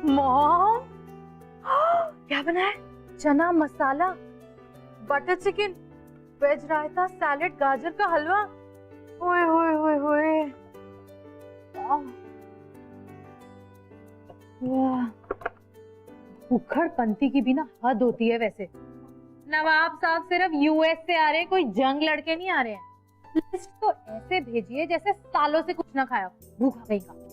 Mom, क्या बना है? चना मसाला, बटर चिकन, वेज रायता, सैलेड, गाजर का हलवा। ओए होए होए होए। उखड़पंती की भी ना हद होती है वैसे। नवाब साहब सिर्फ यूएस से आ रहे हैं, कोई जंग लड़के नहीं आ रहे हैं। लिस्ट तो ऐसे भेजिए जैसे सालों से कुछ ना खाया, भूखा कहीं का।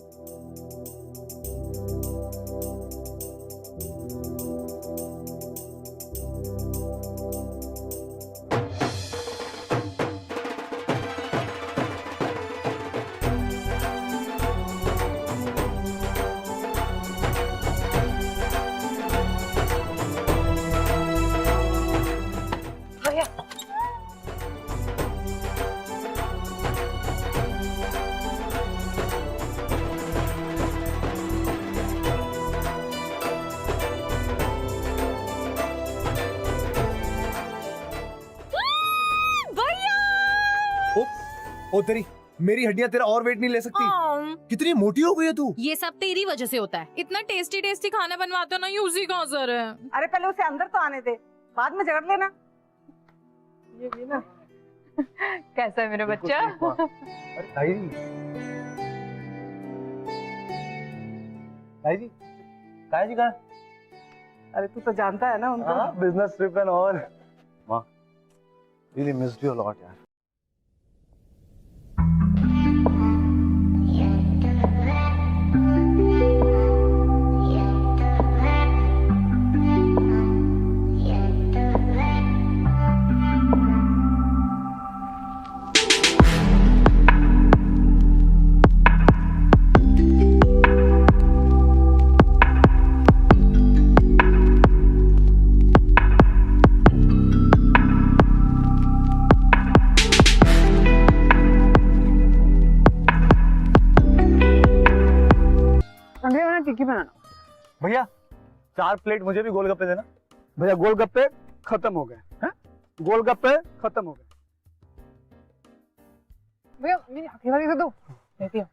ओ तेरी, मेरी हड्डियां तेरा और वेट नहीं ले सकती। कितनी मोटी हो गई है तू। ये सब तेरी वजह से होता है। इतना टेस्टी टेस्टी खाना बनवाते हो ना, ये उसी का असर है। अरे पहले उसे अंदर तो आने दे, बाद में झगड़ लेना। ये भी ना। कैसा है मेरा बच्चा? अरे ताई जी, ताई जी, ताई जी कहाँ? अरे तू तो जानता है ना उनको। हाँ, बिजनेस ट्रिप एंड ऑल। माँ, really missed you a lot यार। टिक्की बनाना। भैया 4 प्लेट मुझे भी गोलगप्पे देना। भैया गोलगप्पे खत्म हो गए हैं, गोलगप्पे खत्म हो गए। भैया मेरी आखिरी वाली से दो। देती हूँ।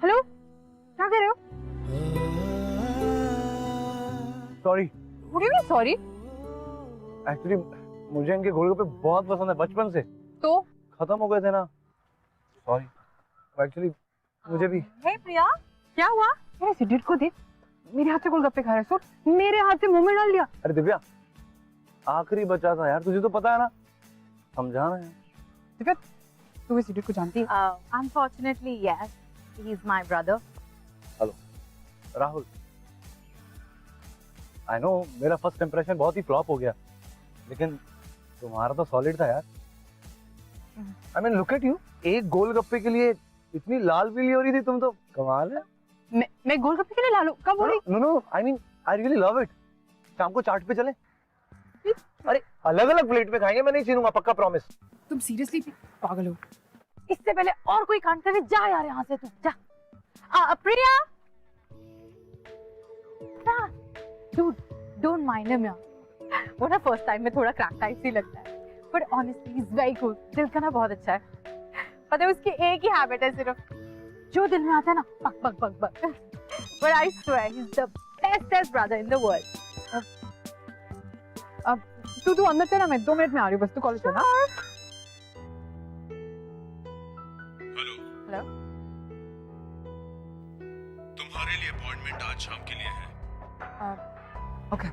हेलो, क्या कर रहे हो? Sorry, What do you mean sorry? Actually मुझे इनके गोलगप्पे बहुत पसंद है बचपन से। तो खत्म हो गए थे ना। सॉरी, एक्चुअली मुझे भी। हे प्रिया, क्या हुआ? मेरे सिडिट को देख, मेरे हाथ से गोलगप्पे खा रहे। सुन, मेरे हाथ से मुंह में डाल दिया। अरे दिव्या, आखिरी बचा था यार, तुझे तो पता है ना, समझाना है। दिव्या, तू मेरे सिडिट को जानती है? Unfortunately, yes. He's my brother. Hello Rahul, I know मेरा फर्स्ट इंप्रेशन बहुत ही फ्लॉप हो गया, लेकिन तुम्हारा तो सॉलिड था यार। I mean look at you, एक गोलगप्पे के लिए इतनी लाल पीली हो रही थी तुम तो। कमाल है। मैं गोलगप्पे के लिए लालू कब बोली? No no, I mean I really love it. शाम को चाट पे चले। अरे अलग अलग प्लेट पे खाएंगे, मैं नहीं छीनूंगा, पक्का प्रॉमिस। तुम सीरियसली पागल हो? इससे पहले और कोई कांड करे, जा यार यहाँ से तू, जा। प्रिया, dude, don't mind him यार। वो ना फर्स्ट टाइम में थोड़ा क्रैक टाइप ही लगता है, but honestly he's very good। दिल का ना बहुत अच्छा है। पता है उसकी एक ही हैबिट है, सिर्फ जो दिल में आता है ना, बक बक बक बक। But I swear he's the bestest brother in the world। अब तू अंदर चला, मैं 2 मिनट में आ रही हूँ, बस तू कॉलेज चला। हेलो, तुम्हारे लिए अपॉइंटमेंट आज शाम के लिए है। ओके।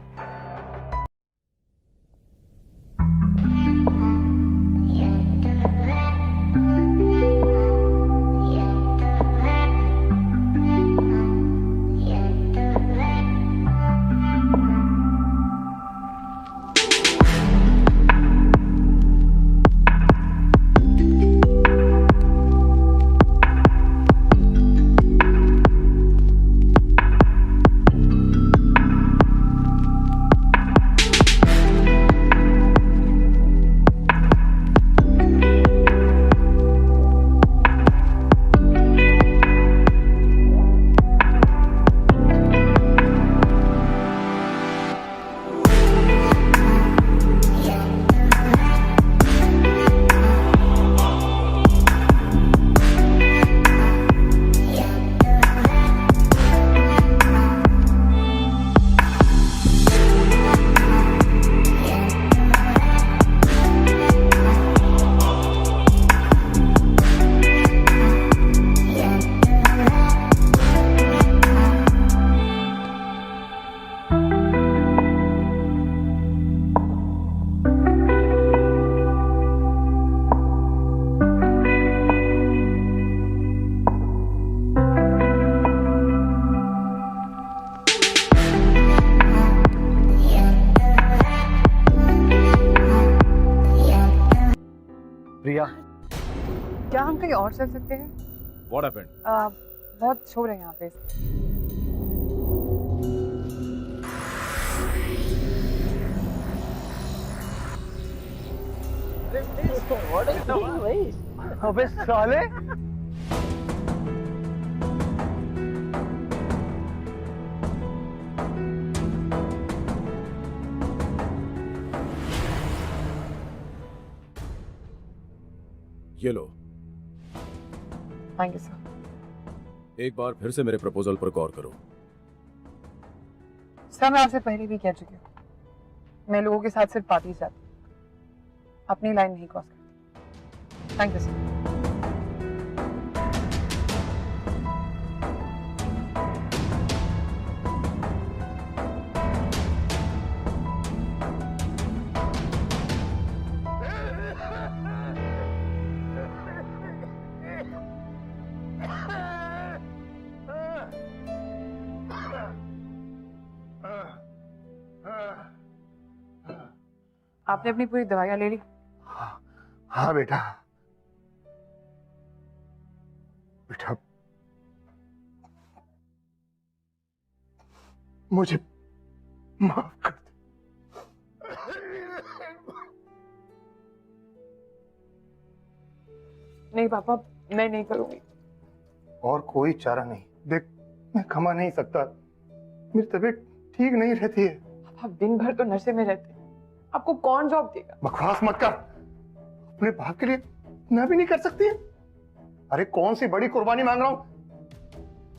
प्रिया, क्या हम कहीं और चल सकते हैं? What happened? बहुत शोर है यहाँ पे। अबे साले, ये लो, थैंक यू सर। एक बार फिर से मेरे प्रपोजल पर गौर करो। सर मैं आपसे पहले भी कह चुकी हूँ, मैं लोगों के साथ सिर्फ पार्टी जाती हूँ, अपनी लाइन नहीं क्रॉस करती। Thank you sir. आपने अपनी पूरी दवाइयाँ ले ली? हाँ बेटा, बेटा मुझे माफ कर दे। नहीं पापा, मैं नहीं करूँगी। और कोई चारा नहीं। देख, मैं कमा नहीं सकता, मेरी तबीयत ठीक नहीं रहती है। आप दिन भर तो नशे में रहते हैं, आपको कौन जॉब देगा? बकवास मत कर, अपने बाप के लिए मैं भी नहीं कर सकती है। अरे कौन सी बड़ी कुर्बानी मांग रहा हूँ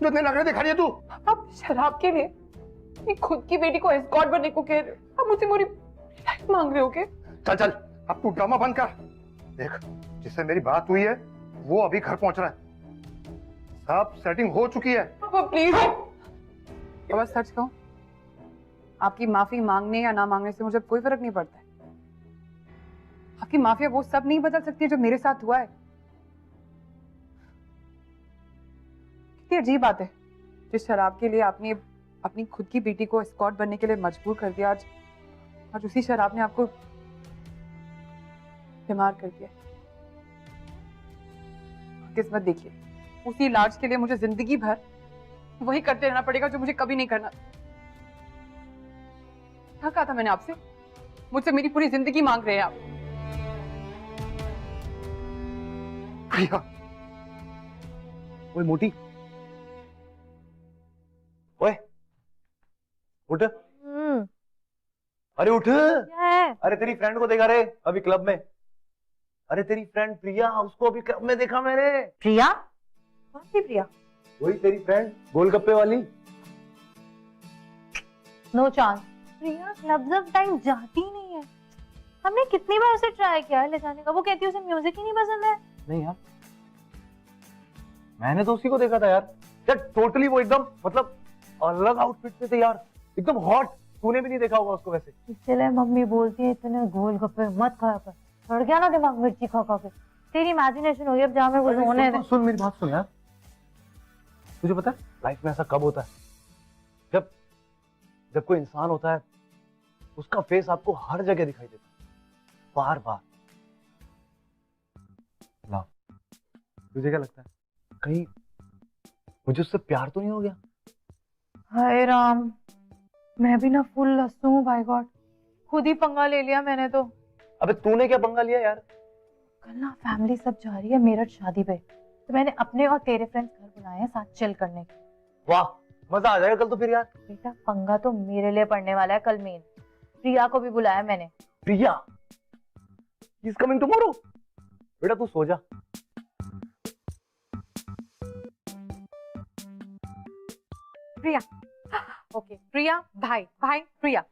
जो इतने नखरे दिखा रही है तू? आप शराब के लिए अपनी खुद की बेटी को एस्कॉर्ट बनने को कह रहे हो? आप मुझसे पूरी लाइफ मांग रहे हो क्या? चल चल, अब तू ड्रामा बंद कर। देख, जिससे मेरी बात हुई है वो अभी घर पहुंच रहा है, सब सेटिंग हो चुकी है। पापा प्लीज। पापा सच कहूं, आपकी माफी मांगने या ना मांगने से मुझे कोई फर्क नहीं पड़ता है। आपकी माफिया वो सब नहीं बदल सकती है जो मेरे साथ हुआ है। कितनी अजीब बात है, जिस शराब के लिए आपने अपनी खुद की बेटी को एस्कॉर्ट बनने के लिए मजबूर कर दिया, आज उसी शराब ने आपको बीमार कर दिया। किस्मत देखिए, उसी इलाज के लिए मुझे जिंदगी भर वही करते रहना पड़ेगा जो मुझे कभी नहीं करना। क्या कहा था मैंने आपसे? मुझसे मेरी पूरी जिंदगी मांग रहे हैं आप। प्रिया, ओए मोटी, ओए उठ। अरे उठ। अरे तेरी फ्रेंड को देखा रे अभी क्लब में। अरे तेरी फ्रेंड प्रिया, उसको अभी क्लब में देखा मैंने। प्रिया? कौन सी प्रिया? वही तेरी फ्रेंड गोलगप्पे वाली। No chance. Priya clubs of time जाती ही नहीं है। हमने कितनी बार उसे ट्राई किया है ले जाने का, वो कहती है उसे म्यूजिक ही नहीं पसंद है। नहीं यार, मैंने तो उसी को देखा था यार। यार टोटली वो एकदम मतलब अलग आउटफिट में थे यार, एकदम हॉट। तूने भी नहीं देखा होगा उसको वैसे। इसलिए मम्मी बोलती है इतने गोलगप्पे मत खाया कर, चढ़ गया ना दिमाग मिर्ची खा खा के। तेरी इमेजिनेशन हो गई, अब जहाँ मैं वो होने दे। सुन मेरी बात सुन यार, तुझे पता है लाइफ में ऐसा कब होता है? जब कोई इंसान होता है उसका फेस आपको हर जगह दिखाई देता है, बार बार। ना तुझे क्या लगता है कहीं मुझे उससे प्यार तो नहीं हो गया? हाय राम, मैं भी ना फुल लस्सू हूँ। बाय गॉड, खुद ही पंगा ले लिया मैंने तो। अबे तूने क्या पंगा लिया यार? कल ना फैमिली सब जा रही है मेरठ शादी पे, तो मैंने अपने और तेरे फ्रेंड्स घर बुलाए हैं साथ चिल करने के। वाह, मजा आ जाएगा कल तो फिर यार। बेटा पंगा तो मेरे लिए पड़ने वाला है कल मेन। प्रिया को भी बुलाया मैंने। प्रिया इज कमिंग टुमारो। बेटा तू सो जा। प्रिया, ओके प्रिया भाई, भाई प्रिया।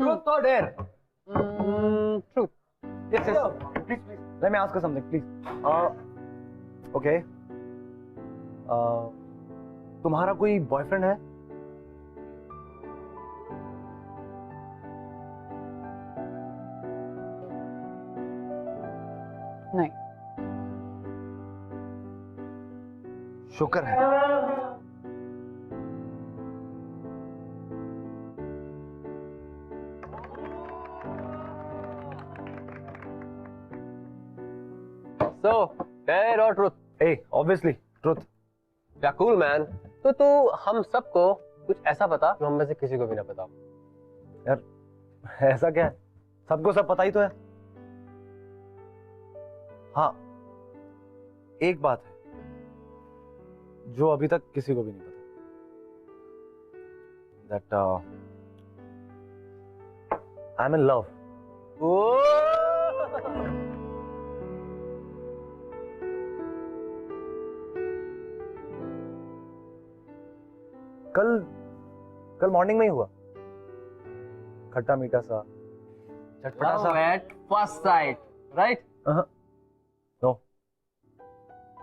Truth or dare? Truth. Yes, yes. Please, please. Let me ask her something, please. Okay. तुम्हारा कोई बॉयफ्रेंड है? नहीं। शुक्र है। So, dare or truth? A, obviously truth. या कूल मैन। तो तू हम सबको कुछ ऐसा बता जो हम में से किसी को भी ना पता हो। यार ऐसा क्या है, सबको सब पता ही तो है। हाँ, एक बात है जो अभी तक किसी को भी नहीं पता, that I am in love. कल मॉर्निंग में ही हुआ, खट्टा मीठा सा, चटपटा सा। Love at first sight, right? No,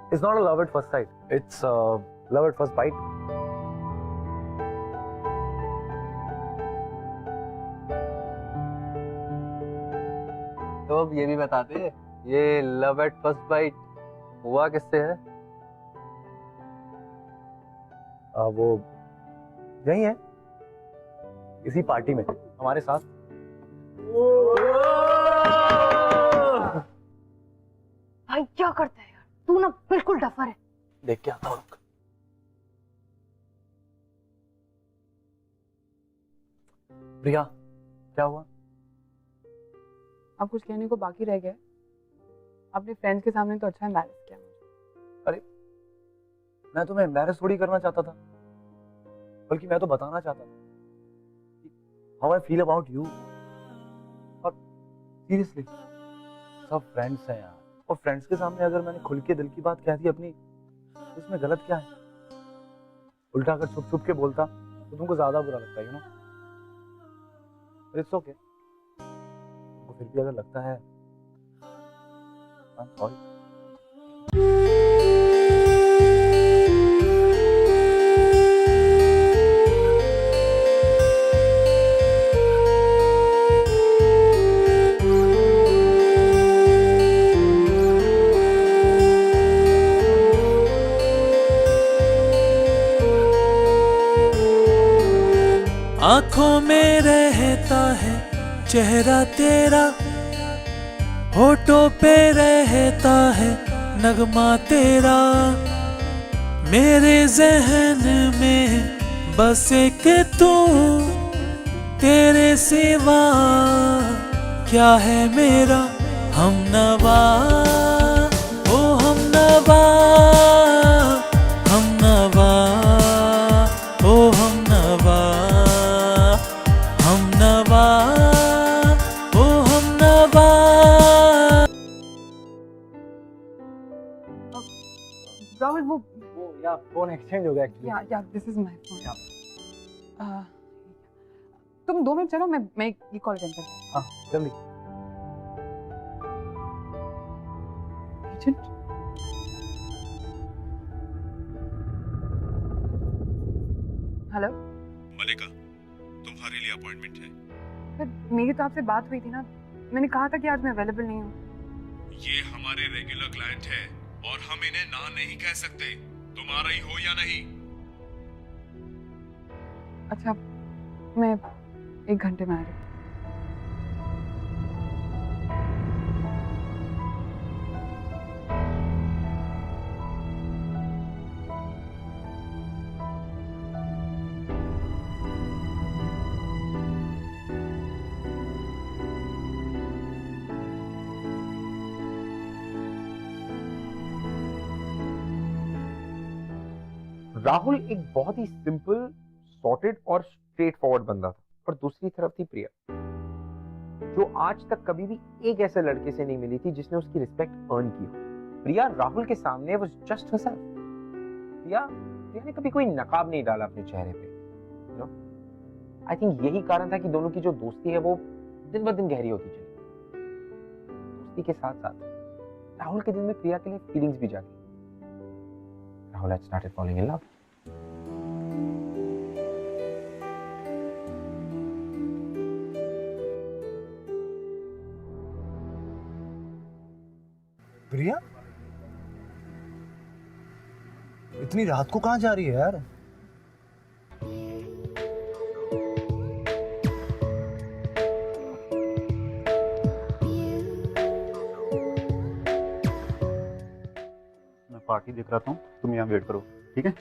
it's not a love at first sight. It's love at first bite. तो अब ये भी बता दे, ये लव एट फर्स्ट बाइट हुआ किससे है? वो यही है, इसी पार्टी में हमारे साथ। भाई क्या करता है यार, तू ना बिल्कुल डफर है। देख के आता हूँ। प्रिया, क्या हुआ? अब कुछ कहने को बाकी रह गया? अपने फ्रेंड्स के सामने तो अच्छा एम्बैरेस किया मुझे। अरे मैं तुम्हें एम्बैरेस थोड़ी करना चाहता था, बल्कि मैं तो बताना चाहता था how I feel about you. और सीरियसली सब फ्रेंड्स हैं यार, और फ्रेंड्स के सामने अगर मैंने खुल के दिल की बात कह दी अपनी, तो इसमें गलत क्या है? उल्टा अगर छुप छुप के बोलता तो तुमको ज्यादा बुरा लगता है, यू नो। इट्स ओके, तो फिर भी अगर लगता है, आई एम सॉरी। आंखों में रहता है चेहरा तेरा, होठों पे रहता है नगमा तेरा, मेरे जहन में बस एक तू, तेरे सिवा क्या है मेरा हमनवा, ओ हमनवा, हमनवा, ओ हमनवा, हमनवा, ओ हमनवा। राहुल वो या फोन एक्सचेंज हो गया एक्चुअली। या दिस इज माय फोन। तुम 2 मिनट चलो, मैं ये कॉल अटेंड करती हूँ। हाँ जल्दी। Agent, hello. मलिका, तुम्हारे लिए अपॉइंटमेंट है। मेरी तो आपसे बात हुई थी ना, मैंने कहा था कि आज मैं अवेलेबल नहीं हूँ। ये हमारे रेगुलर क्लाइंट है और हम इन्हें ना नहीं कह सकते, तुम आ रही हो या नहीं? अच्छा, मैं 1 घंटे में आ रही हूँ। राहुल एक बहुत ही सिंपल, सॉर्टेड और स्ट्रेट फॉरवर्ड बंदा था, और दूसरी तरफ थी प्रिया, जो आज तक कभी भी एक ऐसे लड़के से नहीं मिली थी जिसने उसकी रिस्पेक्ट अर्न की हो। प्रिया राहुल के सामने वाज जस्ट हरसेल्फ। प्रिया ने कभी कोई नकाब नहीं डाला अपने चेहरे पे, यू नो। आई थिंक यही कारण था कि दोनों की जो दोस्ती है वो दिन ब दिन गहरी होती चली। दोस्ती के साथ साथ राहुल के दिल में प्रिया के लिए फीलिंग्स भी जागी। Rahul had started falling in love. प्रिया इतनी रात को कहाँ जा रही है यार? मैं पार्टी देख रहा हूँ, तुम यहाँ वेट करो, ठीक है?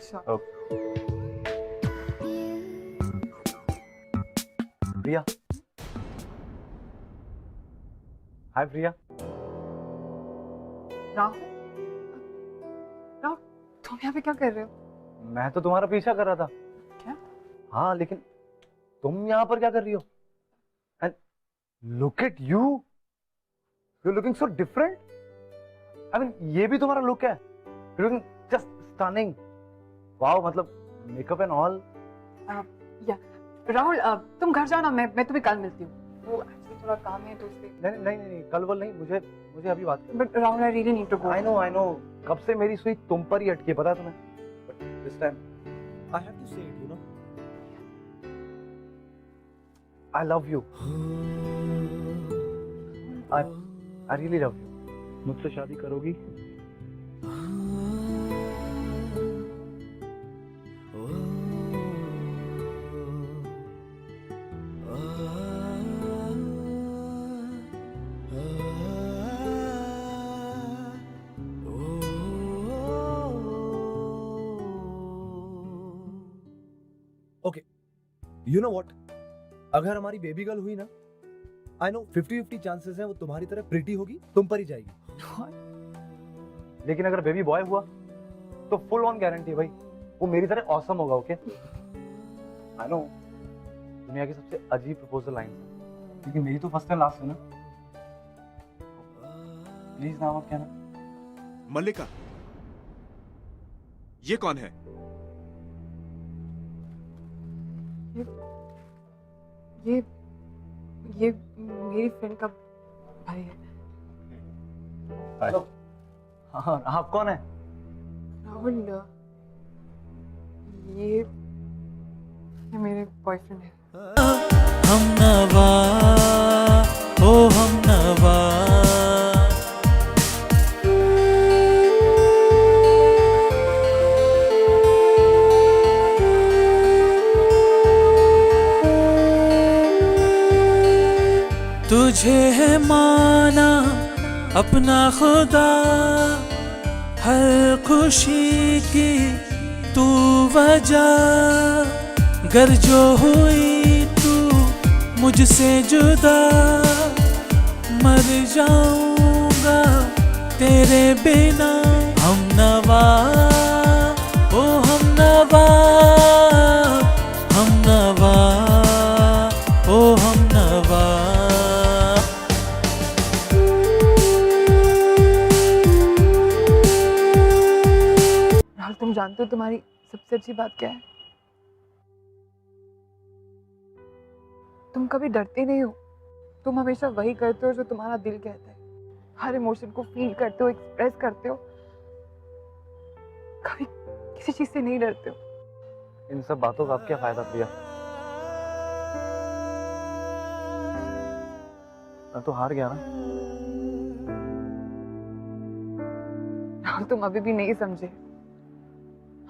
प्रिया, हाय प्रिया। राहुल, तुम यहाँ पे क्या कर रहे हो? मैं तो तुम्हारा पीछा कर रहा था। क्या? हाँ, लेकिन तुम यहाँ पर क्या कर रही हो? And look at you, you looking so different. I mean, ये भी तुम्हारा लुक है, you looking just stunning. Wow, मतलब मेकअप एंड ऑल। राहुल, तुम घर जाओ ना, मैं तुम्हें कल मिलती हूँ। वो एक्चुअली थोड़ा काम है तो इसलिए। नहीं, कल वल नहीं, मुझे अभी बात करनी है। But Rahul, I really need to go. I know, कब से मेरी सुई तुम पर ही अटकी है, पता है तुम्हें? But this time I have to say it, you know, I love you. I really love you. मुझसे शादी करोगी? ओके, यू नो व्हाट, अगर हमारी बेबी गर्ल हुई ना, आई नो 50-50 चांसेस हैं वो तुम्हारी तरह प्रिटी होगी, तुम पर ही जाएगी। लेकिन अगर बेबी बॉय हुआ तो फुल ऑन गारंटी है भाई, वो मेरी तरह ऑसम होगा। ओके, आई नो दुनिया की सबसे अजीब प्रपोजल लाइन, लेकिन मेरी तो फर्स्ट एंड लास्ट है ना। प्लीज ना मत कहना। मल्लिका, ये कौन है? ये मेरी फ्रेंड का भाई है। हाँ, आप कौन है? राहुल, ये मेरे बॉयफ्रेंड है। हम नवा, ओ हम नवा। तुझे है माना अपना खुदा, हर खुशी की तू वजह, गर जो हुई तू मुझसे जुदा, मर जाऊंगा तेरे बिना। हम नवा, ओ हम नवा, हम नवा, ओ हम नवा। राहुल, तुम जानते हो तुम्हारी सबसे अच्छी बात क्या है? तुम कभी डरते नहीं हो। तुम हमेशा वही करते हो जो तुम्हारा दिल कहता है। हर इमोशन को फील करते हो, एक्सप्रेस करते हो। कभी किसी चीज से नहीं डरते हो। इन सब बातों का अब क्या फायदा प्रिया? मैं तो हार गया ना। राहुल, तुम अभी भी नहीं समझे।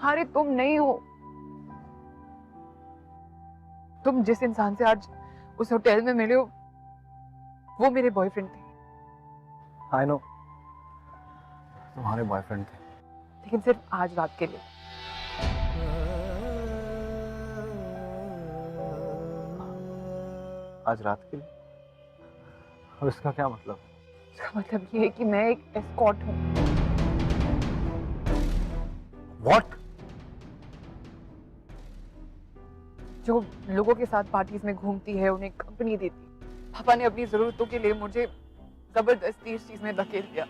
हारे तुम नहीं हो। तुम जिस इंसान से आज उस होटल में मिले हो, वो मेरे बॉयफ्रेंड थे। आई नो, तुम्हारे बॉयफ्रेंड थे, लेकिन सिर्फ आज रात के लिए। आज रात के लिए? और इसका क्या मतलब? इसका मतलब ये है कि मैं एक एस्कॉर्ट हूँ। What? जो लोगों के साथ पार्टीज में घूमती है, उन्हें कंपनी देती। पापा ने अपनी जरूरतों के लिए मुझे जबरदस्ती इस चीज में धकेल दिया,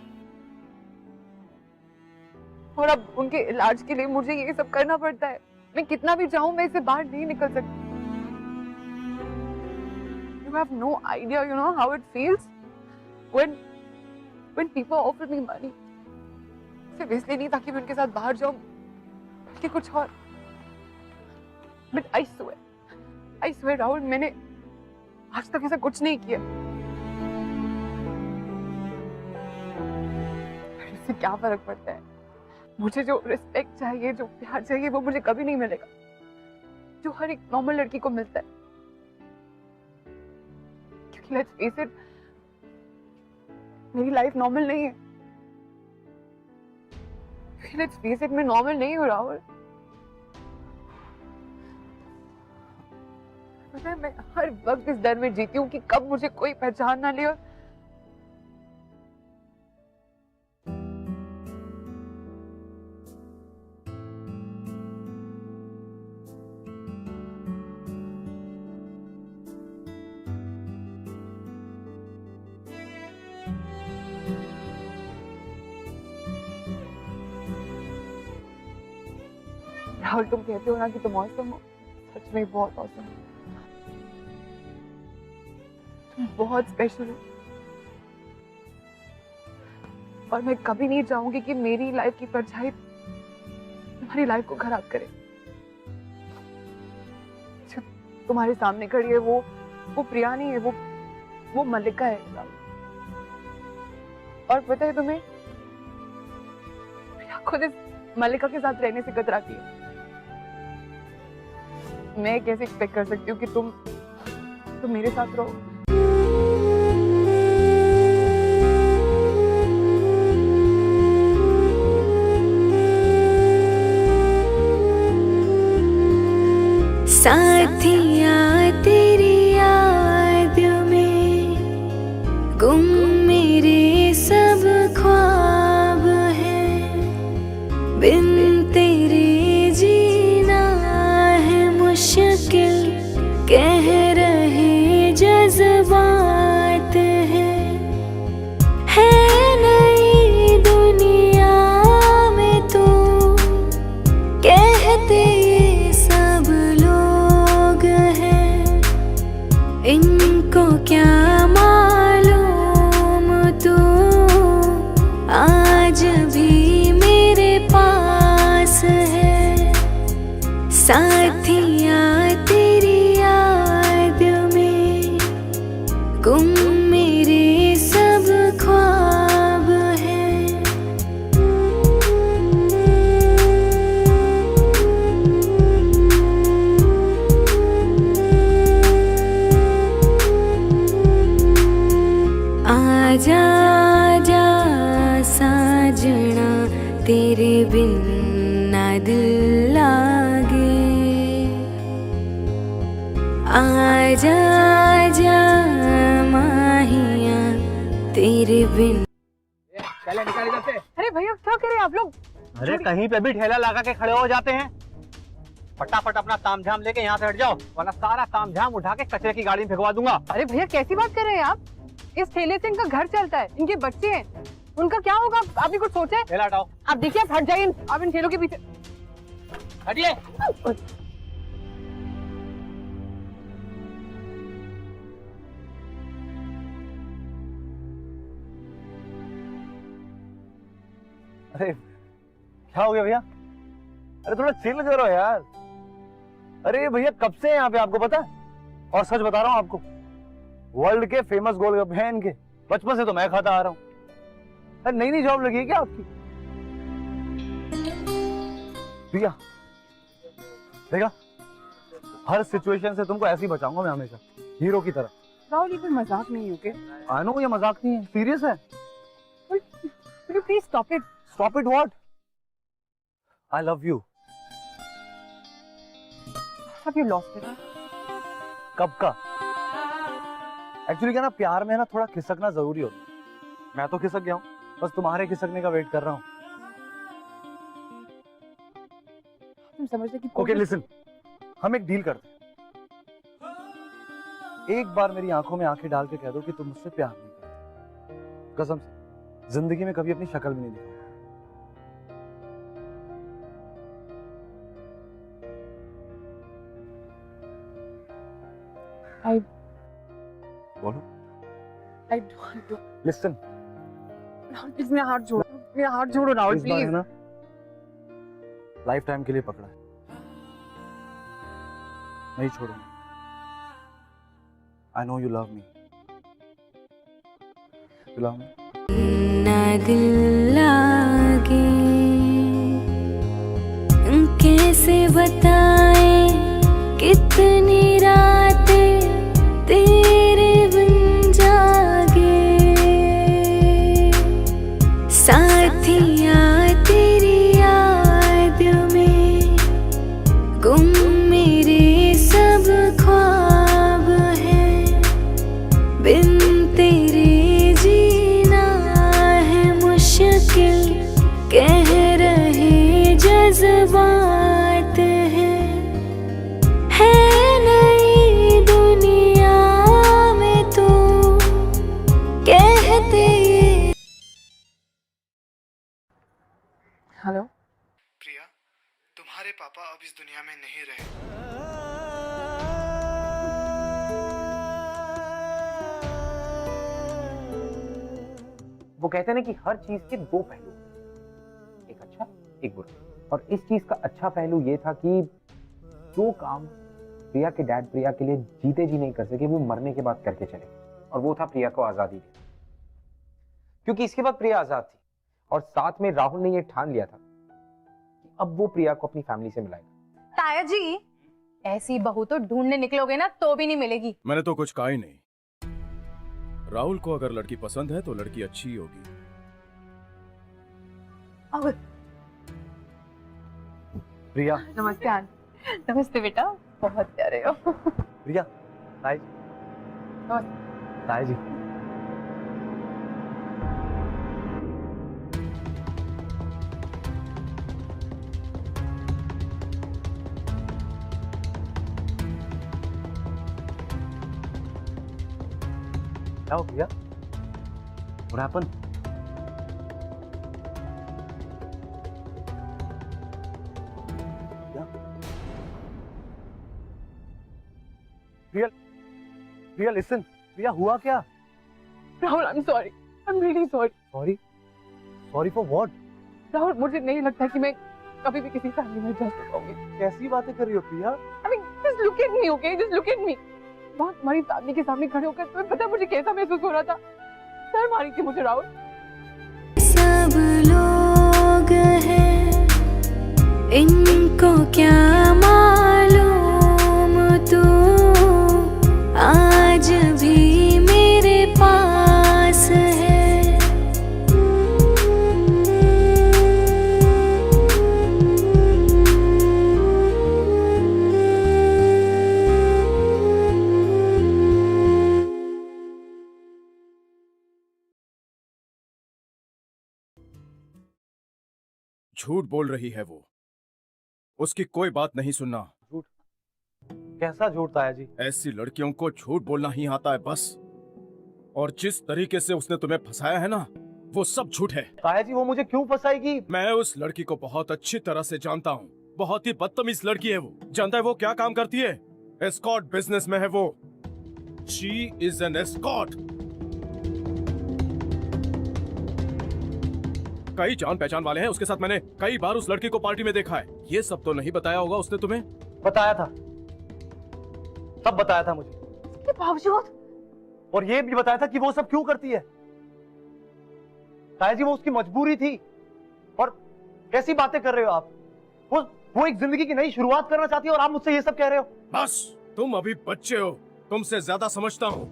और अब उनके इलाज के लिए मुझे ये सब करना पड़ता है। मैं कितना भी चाहूं, मैं इससे बाहर नहीं निकल सकती। You have no idea, you know how it feels when people offer me money. सिर्फ इसलिए नहीं ताकि मैं उनके साथ बाहर जाऊं, कि कुछ और। बट आई स्वेयर राहुल, मैंने आज तक ऐसा कुछ नहीं किया। इससे क्या फर्क पड़ता है? मुझे जो रिस्पेक्ट चाहिए, जो प्यार चाहिए, वो मुझे कभी नहीं मिलेगा जो हर एक नॉर्मल लड़की को मिलता है। क्योंकि लेट्स फेस इट, मेरी लाइफ नॉर्मल नहीं है। लेट्स फेस इट, मैं नॉर्मल नहीं हूँ राहुल। पता है, मैं हर वक्त इस डर में जीती हूँ कि कब मुझे कोई पहचान ना ले और राहुल, तुम कहते हो ना कि तुम औसम हो, सच में बहुत औसम हो। तुम बहुत स्पेशल हो और मैं कभी नहीं चाहूंगी कि मेरी लाइफ की परछाई तुम्हारी लाइफ को खराब करे। जो तुम्हारे सामने खड़ी है वो प्रिया नहीं है, वो मल्लिका है राहुल। और पता है तुम्हें, प्रिया खुद इस मल्लिका के साथ रहने से कतराती है। मैं कैसे एक्सपेक्ट कर सकती हूँ कि तुम मेरे साथ रहो। साथिया तेरी याद में गुम मेरे सब ख्वाब हैं, बिन तेरे जीना है मुश्किल, कह रहे जज्बात हैं। है नई दुनिया में तू, कहते ये सब लोग हैं, इनको क्या मालूम तू आज भी मेरे पास है। साथिया तेरी याद में गुम मेरे सब ख्वाब हैं। आजा आजा साजना, तेरे बिन ना दिल लागे। आजा आजा माहिया, तेरे बिन। चले निकल इधर से। अरे भैया, क्या कर रहे हैं आप लोग? अरे कहीं पे भी ठेला लगा के खड़े हो जाते हैं। फटाफट अपना तामझाम लेके यहाँ से हट जाओ, वरना सारा तामझाम उठा के कचरे की गाड़ी में भिगवा दूंगा। अरे भैया, कैसी बात कर रहे हैं आप? इस ठेले से इनका घर चलता है, इनके बच्चे हैं, उनका क्या होगा? आप भी कुछ सोचे? ठेला हटाओ। आप देखिए, आप हट जाइए, आप इन ठेलों के पीछे हटिए। अरे क्या हो गया भैया? अरे थोड़ा चिल करो यार। अरे भैया कब से हैं यहाँ पे, आपको पता है? और सच बता रहा हूँ आपको, वर्ल्ड के फेमस गोलगप्पे हैं इनके, बचपन से तो मैं खाता आ रहा हूँ। अरे नई नई जॉब लगी है क्या आपकी? भैया देखा, हर सिचुएशन से तुमको ऐसे ही बचाऊंगा मैं हमेशा, हीरो की तरह। राहुल, ये कोई मजाक नहीं है, आई नो ये मजाक नहीं है, सीरियस है। Please stop it. Stop it what? I love you. Have you lost it? कब का? एक्चुअली क्या ना, प्यार में ना थोड़ा खिसकना जरूरी होता है। मैं तो खिसक गया हूँ, बस तुम्हारे खिसकने का वेट कर रहा हूँ। तुम समझते कि ओके लिसन, हम एक डील करते हैं। एक बार मेरी आंखों में आंखें डाल के कह दो कि तुम मुझसे प्यार नहीं करते। कसम से जिंदगी में कभी अपनी शक्ल भी नहीं दिखाऊंगा। बोलो। I don't do. Listen, please मेरा हाथ छोड़ो, मेरा हाथ छोड़ो राहुल, इस बार है प्लीज। ना, लाइफ टाइम के लिए पकड़ा है, नहीं छोड़ूंगा। I know you love me, you love me. ना दिल लागे कैसे बताए कितनी रातें तेरे बिन जागे, साथिया तेरी याद में गुम मेरे सब ख्वाब हैं, बिन तेरे जीना है मुश्किल, कह रहे जज्बात है नई दुनिया में तो कहते। हेलो प्रिया, तुम्हारे पापा अब इस दुनिया में नहीं रहे। वो कहते हैं ना कि हर चीज के दो पहलू, एक अच्छा एक बुरा। और इस चीज का अच्छा पहलू ये था कि जो काम प्रिया के डैड प्रिया के लिए जीते जी नहीं कर सके, वो मरने के बाद करके चले, और वो था प्रिया को आजादी देना। क्योंकि इसके बाद प्रिया आजाद थी, और साथ में राहुल ने ये ठान लिया था कि अब वो प्रिया को अपनी फैमिली से मिलाएगा। ताया जी, ऐसी बहू तो ढूंढने निकलोगे ना तो भी नहीं मिलेगी। मैंने तो कुछ कहा ही नहीं। राहुल को अगर लड़की पसंद है तो लड़की अच्छी ही होगी। प्रिया, नमस्ते आंटी। नमस्ते बेटा, बहुत प्यारे हो। प्रिया, ताई जी। क्या हो प्रिया? What happened? प्रिया लिसन, प्रिया हुआ क्या? Rahul, I am sorry, I am really sorry. Sorry? Sorry for what? Rahul, मुझे नहीं लगता कि मैं कभी भी किसी फैमिली में जा सकूंगी। कैसी बातें कर रही हो प्रिया? I mean, just look at me, okay? Just look at me. वहाँ तुम्हारी फैमिली के सामने खड़े होकर तुम्हें पता है मुझे कैसा महसूस हो रहा था? शर्म आ रही थी मुझे राहुल। सब लोग हैं, इनको क्या मालूम तू आज भी मेरे पास है। झूठ बोल रही है वो, उसकी कोई बात नहीं सुनना। झूठ? कैसा झूठ ताया जी? ऐसी लड़कियों को झूठ बोलना ही आता है बस, और जिस तरीके से उसने तुम्हें फंसाया है ना, वो सब झूठ है। ताया जी, वो मुझे क्यों फंसाएगी? मैं उस लड़की को बहुत अच्छी तरह से जानता हूँ, बहुत ही बदतमीज लड़की है वो। जानता है वो क्या काम करती है? एस्कॉर्ट बिजनेस में है वो। She is an escort. कई जान पहचान वाले हैं उसके साथ, मैंने कई बार उस लड़की को पार्टी में देखा है। ये सब तो नहीं बताया होगा उसने तुम्हें? बताया था, सब बताया था मुझे। इसके बावजूद? और ये भी बताया था कि वो सब क्यों करती है। ताया जी, वो उसकी मजबूरी थी। और कैसी बातें कर रहे हो आप? वो एक जिंदगी की नई शुरुआत करना चाहती है और आप मुझसे ये सब कह रहे हो? बस, तुम अभी बच्चे हो, तुमसे ज्यादा समझता हूँ।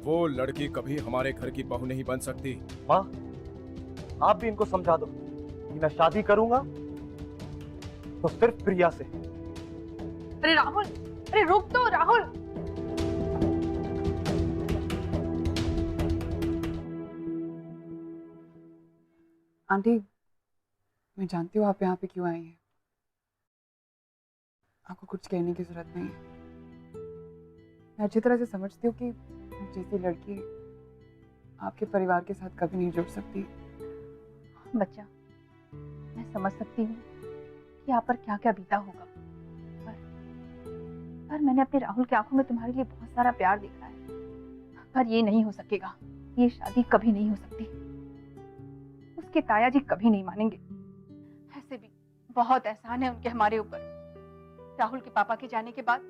वो लड़की कभी हमारे घर की बहू नहीं बन सकती। माँ, आप भी इनको समझा दो कि मैं शादी करूंगा तो सिर्फ प्रिया से। अरे राहुल, अरे रुक तो राहुल। आंटी, मैं जानती हूँ आप यहाँ पे क्यों आई हैं। आपको कुछ कहने की जरूरत नहीं है। मैं अच्छी तरह से समझती हूँ कि जैसी लड़की आपके परिवार के साथ कभी नहीं जुड़ सकती। बच्चा, मैं समझ सकती हूँ कि आप पर क्या क्या बीता होगा, पर मैंने अपने राहुल की आंखों में तुम्हारे लिए बहुत सारा प्यार देखा है। पर ये नहीं हो सकेगा, ये शादी कभी नहीं हो सकती। उसके ताया जी कभी नहीं मानेंगे। ऐसे भी बहुत एहसान है उनके हमारे ऊपर। राहुल के पापा के जाने के बाद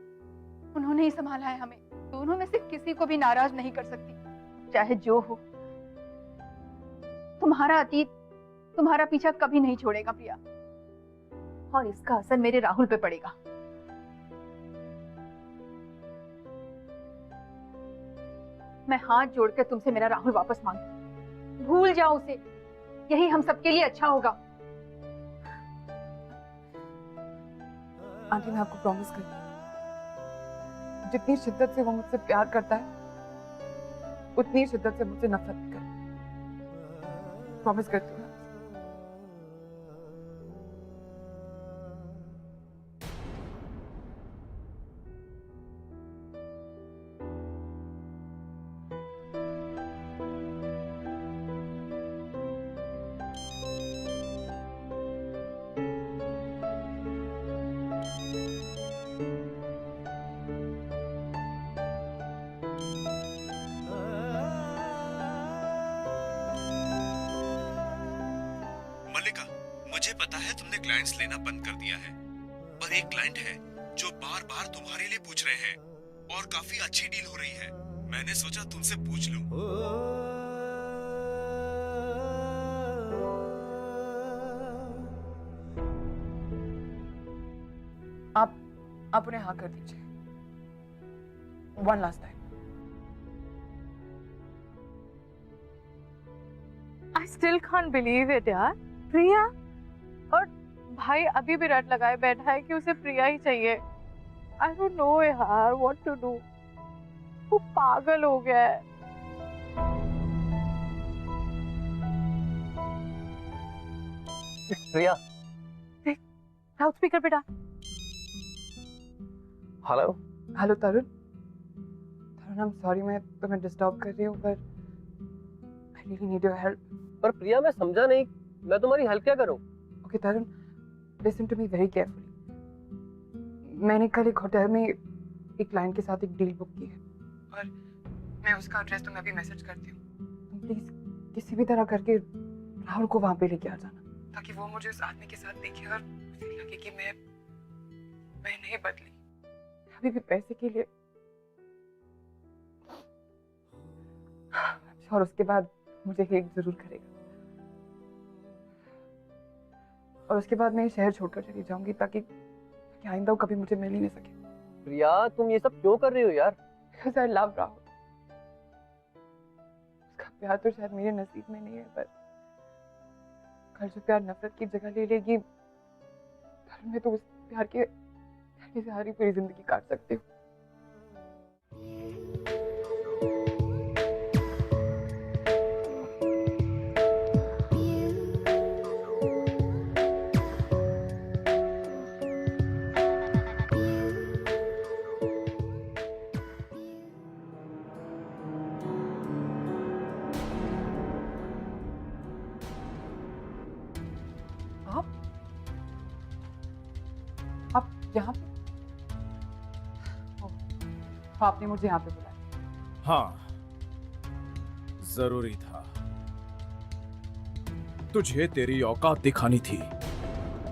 उन्होंने ही संभाला है हमें। दोनों में से किसी को भी नाराज नहीं कर सकती, चाहे जो हो। तुम्हारा अतीत तुम्हारा पीछा कभी नहीं छोड़ेगा प्रिया, और इसका असर मेरे राहुल पे पड़ेगा। मैं हाथ जोड़कर तुमसे मेरा राहुल वापस मांगती, भूल जाओ उसे, यही हम सबके लिए अच्छा होगा। आंटी मैं आपको प्रॉमिस करती हूँ, जितनी शिद्दत से वो मुझसे प्यार करता है उतनी शिद्दत से मुझसे नफरत भी करता है। प्रॉमिस करती हूँ। मल्लिका, मुझे पता है तुमने क्लाइंट्स लेना बंद कर दिया है, पर एक क्लाइंट है जो बार बार तुम्हारे लिए पूछ रहे हैं और काफी अच्छी डील हो रही है। मैंने सोचा तुमसे पूछ लूं। आप उन्हें हाँ कर दीजिए। One last time. I still can't believe it यार। प्रिया, और भाई अभी भी रट लगाए बैठा है कि उसे प्रिया ही चाहिए। I don't know यार what to do। वो पागल हो गया है। प्रिया, लाउड स्पीकर पे डाल। Hello hello Tarun. Tarun, I'm sorry मैं तुम्हें डिस्टर्ब कर रही हूँ, पर I really need your help। पर प्रिया मैं समझा नहीं, मैं तुम्हारी हेल्प क्या करूं? Okay Tarun, listen to me very carefully। मैंने कल एक होटल में एक क्लाइंट के साथ एक डील बुक की है, और मैं उसका एड्रेस तुम्हें अभी मैसेज करती हूँ। तुम प्लीज किसी भी तरह करके राहुल को वहां पे लेके आ जाना, ताकि वो मुझे उस आदमी के साथ देखे और उसे लगे कि मैं नहीं बदली। अभी भी पैसे के लिए, और उसके बाद मुझे हेट जरूर करेगा, और उसके बाद मैं ये शहर छोड़कर चली जाऊंगी, ताकि आइंदा वो कभी मुझे मिल ही नहीं सके। प्रिया तुम ये सब क्यों कर रही हो यार? Because I love Rahul. उसका प्यार तो शायद मेरे नसीब में नहीं है, पर कल जो प्यार नफरत की जगह ले लेगी, कल मैं तो उस प्यार के सारी पूरी जिंदगी काट सकती हूँ। आप यहाँ पे? आपने मुझे यहाँ पे बुलाया? हाँ, जरूरी था। तुझे तेरी औकात दिखानी थी।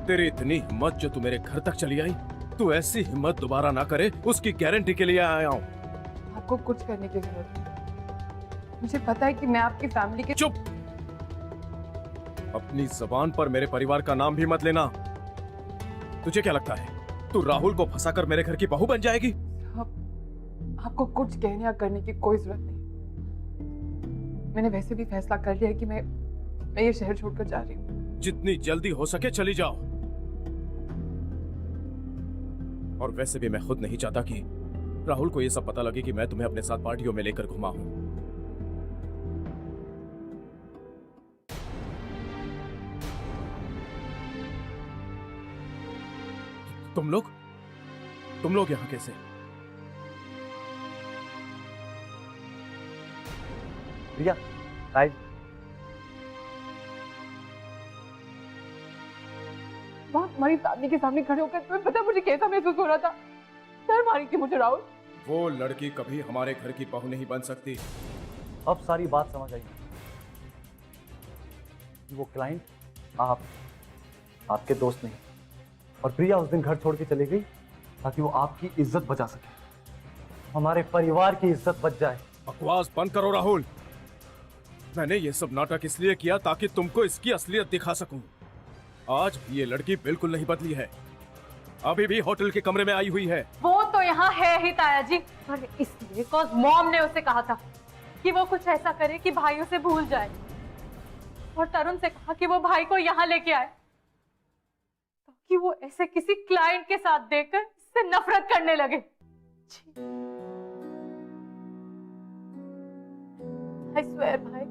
तेरी इतनी हिम्मत जो तू मेरे घर तक चली आई, तू ऐसी हिम्मत दोबारा ना करे उसकी गारंटी के लिए आया हूँ। आपको कुछ करने की जरूरत नहीं। मुझे पता है कि मैं आपकी फैमिली के। चुप! अपनी जबान पर मेरे परिवार का नाम भी मत लेना। तुझे क्या लगता है तू राहुल को फंसाकर मेरे घर की बहू बन जाएगी? आपको कुछ कहने या करने की कोई जरूरत नहीं। मैंने वैसे भी फैसला कर लिया है कि मैं ये शहर छोड़कर जा रही हूँ। जितनी जल्दी हो सके चली जाओ। और वैसे भी मैं खुद नहीं चाहता कि राहुल को ये सब पता लगे कि मैं तुम्हें अपने साथ पार्टियों में लेकर घुमा हूं। तुम लोग यहां कैसे? प्रिया, राइट। वहाँ तुम्हारी फैमिली के सामने खड़े होकर तुम्हें पता मुझे कैसा महसूस हो रहा था? शर्म आ रही थी मुझे राहुल। वो लड़की कभी हमारे घर की बहू नहीं बन सकती। अब सारी बात समझ आई। वो क्लाइंट आपके दोस्त नहीं, और प्रिया उस दिन घर छोड़ के चली गई ताकि वो आपकी इज्जत बचा सके, हमारे परिवार की इज्जत बच जाए। बकवास बंद करो राहुल। मैंने ये सब नाटक इसलिए किया ताकि तुमको इसकी असलियत दिखा सकूं। आज भी ये लड़की बिल्कुल नहीं बदली है, अभी भी होटल के कमरे में आई हुई है। वो तो यहाँ है ही ताया जी, पर इसलिए कॉज मॉम ने उसे कहा था कि वो कुछ ऐसा करे कि भाई उसे भूल जाए, और तरुण से कहा कि वो भाई को यहाँ लेके आए ताकि वो ऐसे किसी क्लाइंट के साथ देखकर इससे नफरत करने लगे। I swear भाई,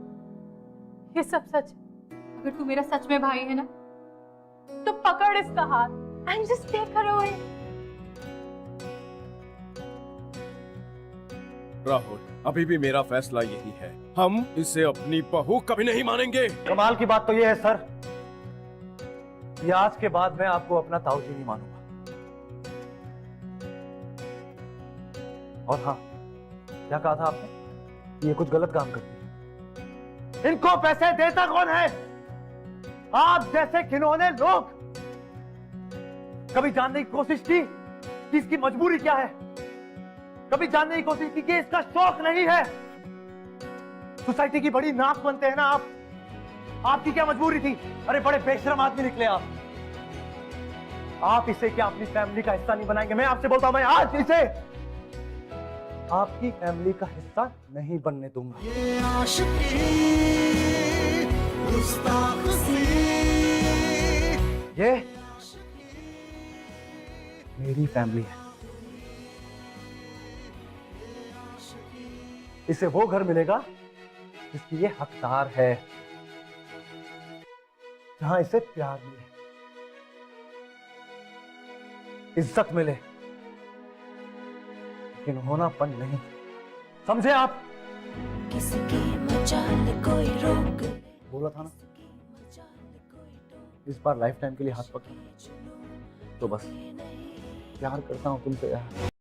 ये सब सच है। अगर तू मेरा सच में भाई है ना, तो पकड़ इसका हाथ and just take her away. Rahul, अभी भी मेरा फैसला यही है, हम इसे अपनी बहू कभी नहीं मानेंगे। कमाल की बात तो ये है सर, ये आज के बाद मैं आपको अपना ताऊजी नहीं मानूंगा। और हाँ, क्या कहा था आपने? ये कुछ गलत काम करती है। इनको पैसे देता कौन है? आप जैसे खिलौने लोग। कभी जानने की कोशिश की कि इसकी मजबूरी क्या है? कभी जानने की कोशिश की कि इसका शौक नहीं है? सोसाइटी की बड़ी नाक बनते हैं ना आप। आपकी क्या मजबूरी थी? अरे बड़े बेशरम आदमी निकले आप। आप इसे क्या अपनी फैमिली का हिस्सा नहीं बनाएंगे? मैं आपसे बोलता हूं, मैं आज इसे आपकी फैमिली का हिस्सा नहीं बनने दूंगा। ये आशिकी, ये मेरी फैमिली है। इसे वो घर मिलेगा जिसकी ये हकदार है, जहां इसे प्यार मिले, इज्जत मिले, लेकिन होनापन नहीं। समझे आप? किसकी मचाल कोई रोक, बोला था ना, इस बार लाइफ टाइम के लिए हाथ पकड़, तो बस प्यार करता हूं तुमसे यार।